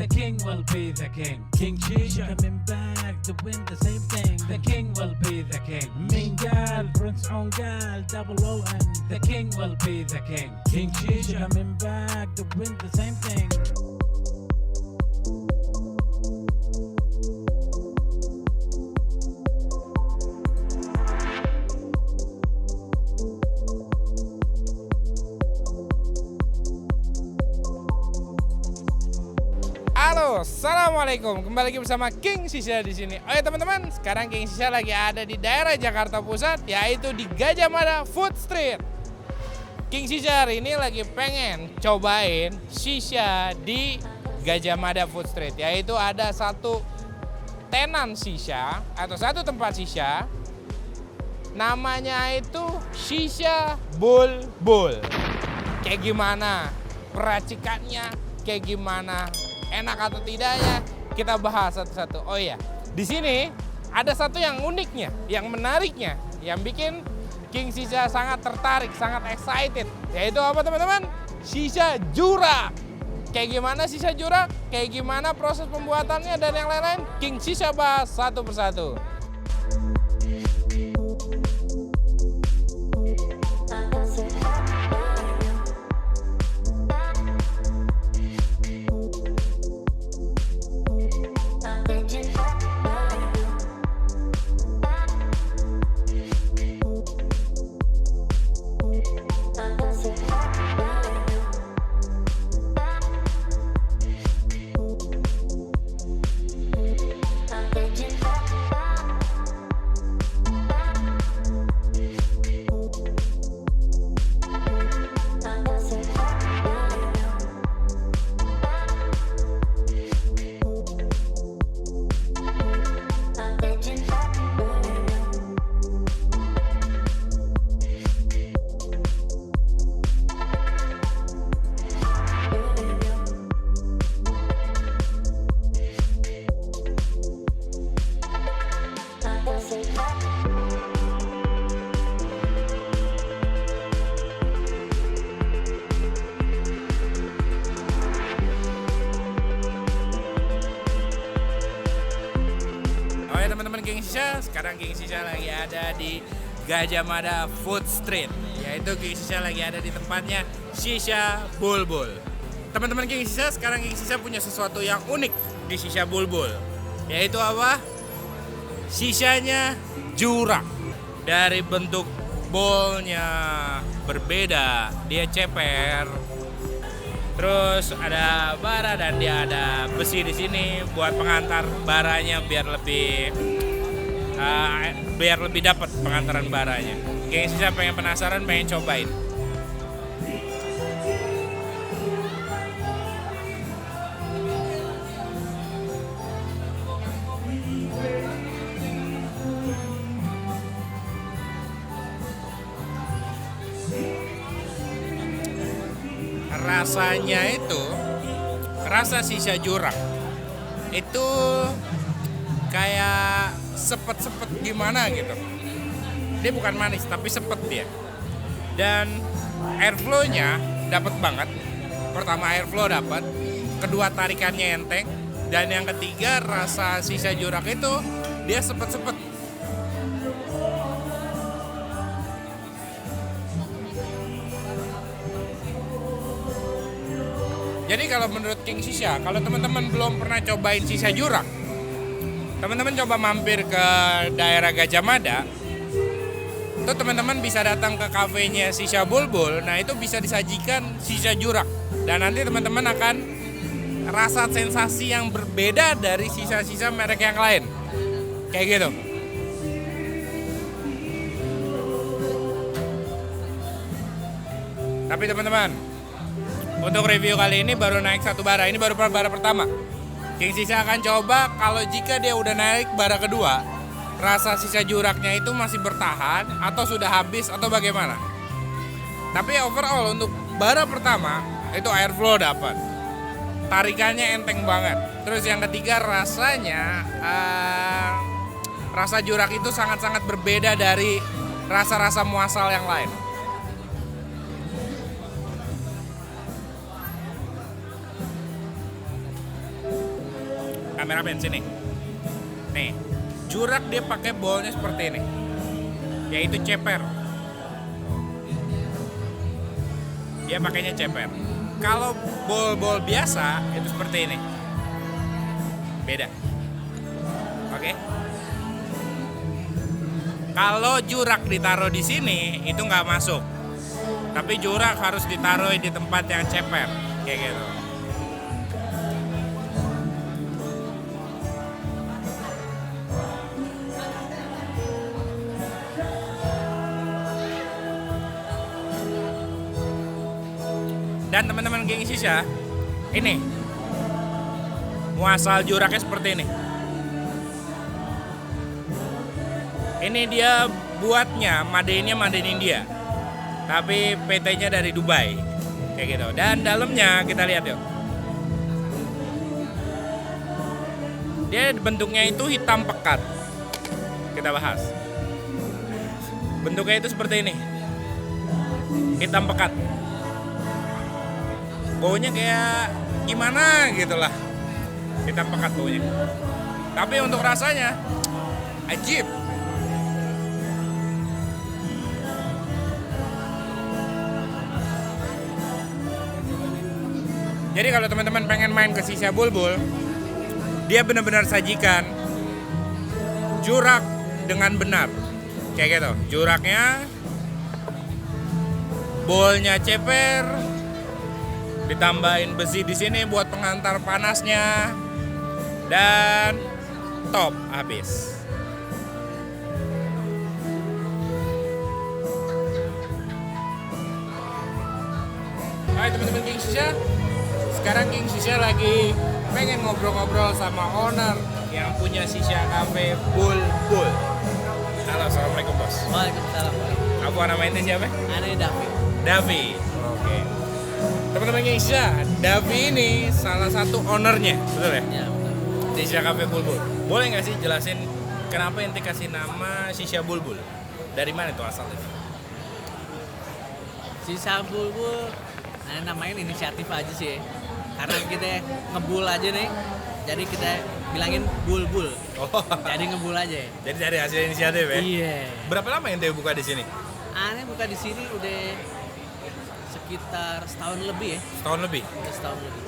the king will be the king. King Shisha coming back to win the same thing. The king will be the king. Mingal, Prince Ongal, Double O, and the king will be the king. King Shisha coming back to win the same thing. Halo, assalamualaikum. Kembali lagi bersama King Shisha di sini. Oh ya teman-teman, sekarang King Shisha lagi ada di daerah Jakarta Pusat, yaitu di Gajah Mada Food Street. King Shisha hari ini lagi pengen cobain shisha di Gajah Mada Food Street, yaitu ada satu tenan shisha atau satu tempat shisha. Namanya itu Shisha Bulbul. Kayak gimana peracikannya? Kayak gimana enak atau tidaknya, kita bahas satu-satu. Oh iya, di sini ada satu yang uniknya, yang menariknya, yang bikin King Shisha sangat tertarik, sangat excited. Yaitu apa teman-teman? Shisha jurak. Kayak gimana shisha jurak? Kayak gimana proses pembuatannya dan yang lain-lain? King Shisha bahas satu persatu. Teman-teman King Shisha, sekarang King Shisha lagi ada di Gajah Mada Food Street, yaitu King Shisha lagi ada di tempatnya Shisha Bulbul. Teman-teman King Shisha, sekarang King Shisha punya sesuatu yang unik di Shisha Bulbul, yaitu apa? Shishanya jurak. Dari bentuk bowlnya berbeda, dia ceper. Terus ada bara dan dia ada besi di sini buat pengantar baranya biar lebih dapat pengantaran baranya. King Shisha pengen penasaran, pengen cobain. Rasanya itu, rasa shisha jurak itu kayak sepet-sepet gimana gitu. Dia bukan manis tapi sepet dia. Dan airflow-nya dapat banget. Pertama airflow dapat, kedua tarikannya enteng, dan yang ketiga rasa shisha jurak itu dia sepet-sepet. Jadi kalau menurut King Shisha, kalau teman-teman belum pernah cobain shisha jurak, teman-teman coba mampir ke daerah Gajah Mada. Itu teman-teman bisa datang ke kafenya Shisha Bulbul. Nah itu bisa disajikan shisha jurak. Dan nanti teman-teman akan rasa sensasi yang berbeda dari shisha-shisha merek yang lain. Kayak gitu. Tapi teman-teman, untuk review kali ini baru naik satu bara. Ini baru bara pertama. King Shisha akan coba kalau jika dia udah naik bara kedua, rasa shisha juraknya itu masih bertahan atau sudah habis atau bagaimana. Tapi overall untuk bara pertama itu airflow dapat. Tarikannya enteng banget. Terus yang ketiga rasanya rasa jurak itu sangat-sangat berbeda dari rasa-rasa muasal yang lain. kameramen sini. Nih, Jurak dia pakai bolnya seperti ini, yaitu ceper. Dia pakainya ceper. Kalau bol-bol biasa itu seperti ini, beda. Oke. Kalau Jurak ditaruh di sini itu nggak masuk, tapi Jurak harus ditaruh di tempat yang ceper, kayak gitu. Dan teman-teman geng sisa, ini muasal Juraknya seperti ini. Ini dia buatnya, made in India, tapi PT-nya dari Dubai, kayak gitu. Dan dalamnya kita lihat yuk. Dia bentuknya itu hitam pekat. Kita bahas. Bentuknya itu seperti ini, hitam pekat. Baunya kayak gimana gitu lah, hitam pekat baunya. Tapi untuk rasanya ajib. Jadi kalau teman-teman pengen main ke Shisha Bulbul, dia benar-benar sajikan Jurak dengan benar, kayak gitu. Juraknya, bolnya ceper, ditambahin besi di sini buat pengantar panasnya, dan top habis. Hai teman-teman King Shisha, sekarang King Shisha lagi pengen ngobrol-ngobrol sama owner yang punya Shisha Cafe Bulbul. Halo, assalamualaikum bos. Waalaikumsalam. Apa nama ini siapa? Aneh Davi. Davi. Oke. Teman-teman King Shisha, Davi ini salah satu ownernya, betul ya? Ya, betul. Di Shisha Cafe Bulbul. Boleh nggak sih jelasin kenapa ente kasih nama Shisha Bulbul? Dari mana itu asalnya? Shisha Bulbul, namanya inisiatif aja sih. Karena kita ngebul aja nih, jadi kita bilangin bulbul. Oh. Jadi ngebul aja. Jadi dari hasil inisiatif ya? Iya. Berapa lama ente buka di sini? Aneh buka di sini udah sekitar setahun lebih ya. Setahun lebih. Udah setahun lebih.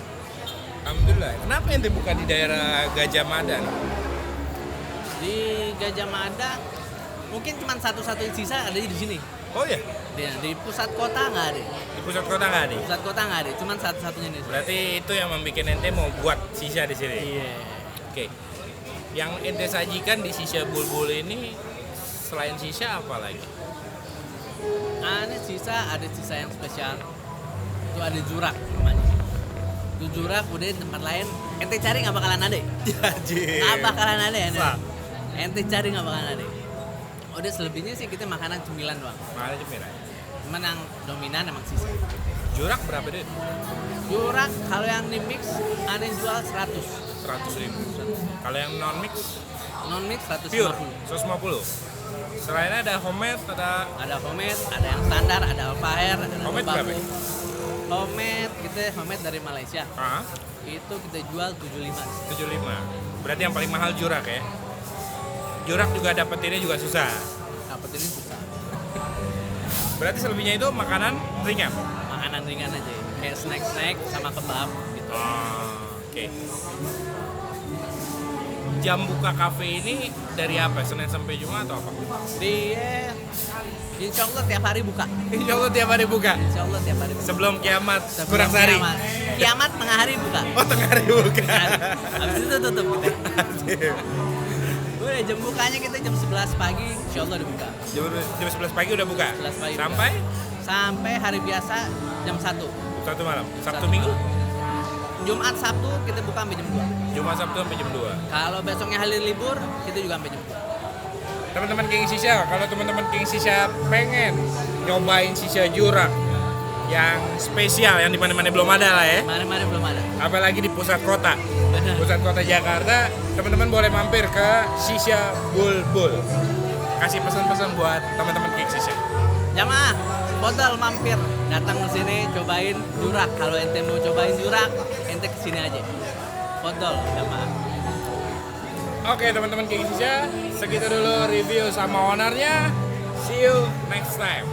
Alhamdulillah. Kenapa ente buka di daerah Gajah Mada? Di Gajah Mada mungkin cuma satu-satunya sisa ada di sini. Oh ya? Di pusat kota nggak ada. Di pusat kota nggak ada? Pusat kota nggak ada, cuma satu-satunya di sini. Berarti itu yang membuat ente mau buat Shisha di sini. Iya. Oke. Yang ente sajikan di Shisha Bulbul ini selain Shisha apa lagi? Aneh ada sisa yang spesial. Itu ada Jurak namanya. Itu Jurak udah di tempat lain ente cari nggak bakalan ada. Nggak bakalan ada ya. Ente cari nggak bakalan ada. Udah selebihnya sih kita makanan cemilan doang. Makanan cemilan. Cuman yang dominan emang sisa. Jurak berapa deh? Jurak kalau yang di mix aneh jual 100. 100.000. Kalau yang non mix? Non mix 150. Pure 150. Selainnya ada homemade, Ada homemade, ada yang standar, ada alfaher, ada homemade berapa? Homemade kita homemade dari Malaysia. Ah, Itu kita jual 75. 75. Berarti yang paling mahal Jurak ya? Jurak juga dapetinnya juga susah. Dapat ini susah. Berarti selebihnya itu makanan ringan. Makanan ringan aja. Kayak snack-snack sama kebab gitu. Oke. Jam buka kafe ini dari apa? Senin sampai Jumat atau apa? Dia Insya Allah tiap hari buka. Insya Allah tiap hari buka. Insya Allah tiap hari buka. Sebelum kiamat Sebelum kurang sehari. Kiamat tengah hari buka. Oh, tengah hari buka. Habis itu tutup kita. Udah jam bukanya kita jam 11 pagi, Insya Allah udah buka. Jam 11 pagi udah buka. 11 pagi Sampai sampai hari biasa jam 1. Satu malam. Sabtu Satu Minggu. Jumat Sabtu kita buka sampai jam 2. Jumat Sabtu sampai jam 2. Kalau besoknya hari libur, kita juga sampai jam 2. Teman-teman King Shisha, kalau teman-teman King Shisha pengen nyobain Shisha Jurak yang spesial, yang di mana-mana belum ada lah ya. Mana-mana belum ada. Apalagi di pusat kota. Benar. Pusat kota Jakarta, teman-teman boleh mampir ke Shisha Bulbul. Kasih pesan-pesan buat teman-teman King Shisha. Jamaah, modal mampir datang ke sini cobain Jurak. Kalau ente mau cobain Jurak, ente kesini aja. Fodol jamaah. Oke teman-teman King Shisha, segitu dulu review sama ownernya. See you next time.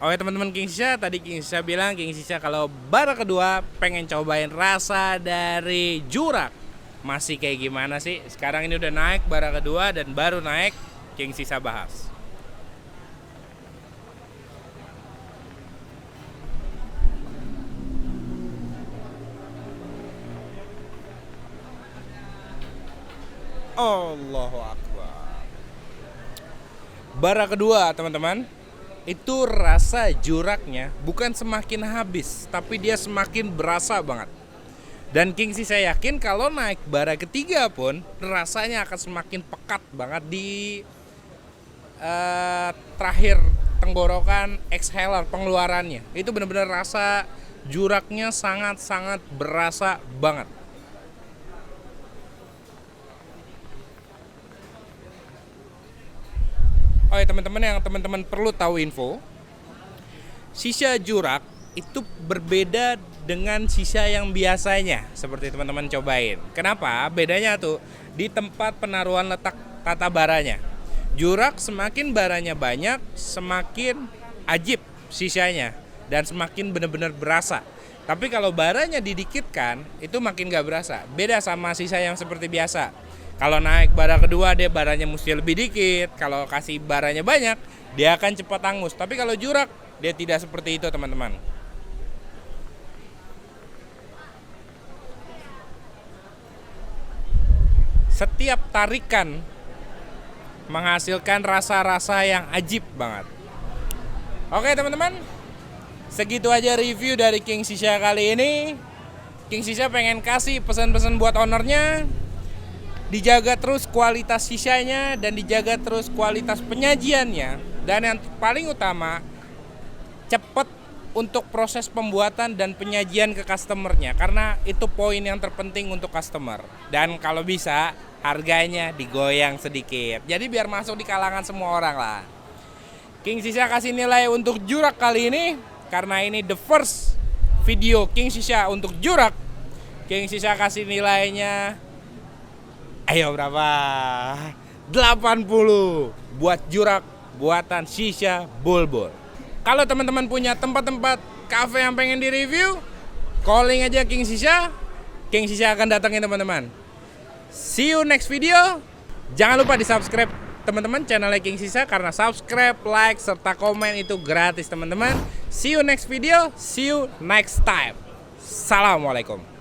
Oke teman-teman King Shisha, tadi King Shisha bilang King Shisha kalau bara kedua pengen cobain rasa dari Jurak. Masih kayak gimana sih? Sekarang ini udah naik bara kedua dan baru naik, King Shisha bahas. Allahu Akbar. Bara kedua teman-teman, itu rasa juraknya bukan semakin habis, tapi dia semakin berasa banget. Dan King Shisha yakin kalau naik bara ketiga pun rasanya akan semakin pekat banget di terakhir tenggorokan, exhaler, pengeluarannya. Itu benar-benar rasa juraknya sangat-sangat berasa banget. Oh ya teman-teman, yang teman-teman perlu tahu info, shisha Jurak itu berbeda dengan shisha yang biasanya seperti teman-teman cobain. Kenapa? Bedanya tuh di tempat penaruhan letak tata baranya. Jurak semakin baranya banyak, semakin ajib shishanya dan semakin benar-benar berasa. Tapi kalau baranya didikitkan, itu makin gak berasa. Beda sama shisha yang seperti biasa. Kalau naik bara kedua dia baranya mesti lebih dikit. Kalau kasih baranya banyak dia akan cepat hangus. Tapi kalau Jurak dia tidak seperti itu teman-teman. Setiap tarikan menghasilkan rasa-rasa yang ajib banget. Oke teman-teman, segitu aja review dari King Shisha kali ini. King Shisha pengen kasih pesan-pesan buat ownernya. Dijaga terus kualitas sishanya dan dijaga terus kualitas penyajiannya. Dan yang paling utama, cepat untuk proses pembuatan dan penyajian ke customernya. Karena itu poin yang terpenting untuk customer. Dan kalau bisa, harganya digoyang sedikit. Jadi biar masuk di kalangan semua orang lah. King Shisha kasih nilai untuk Jurak kali ini. Karena ini the first video King Shisha untuk Jurak. King Shisha kasih nilainya, ayo berapa? 80 buat Jurak buatan Shisha Bulbul. Kalau teman-teman punya tempat-tempat cafe yang pengen di-review, calling aja King Shisha. King Shisha akan datangin teman-teman. See you next video. Jangan lupa di-subscribe teman-teman channelnya King Shisha, karena subscribe, like, serta komen itu gratis teman-teman. See you next video. See you next time. Assalamualaikum.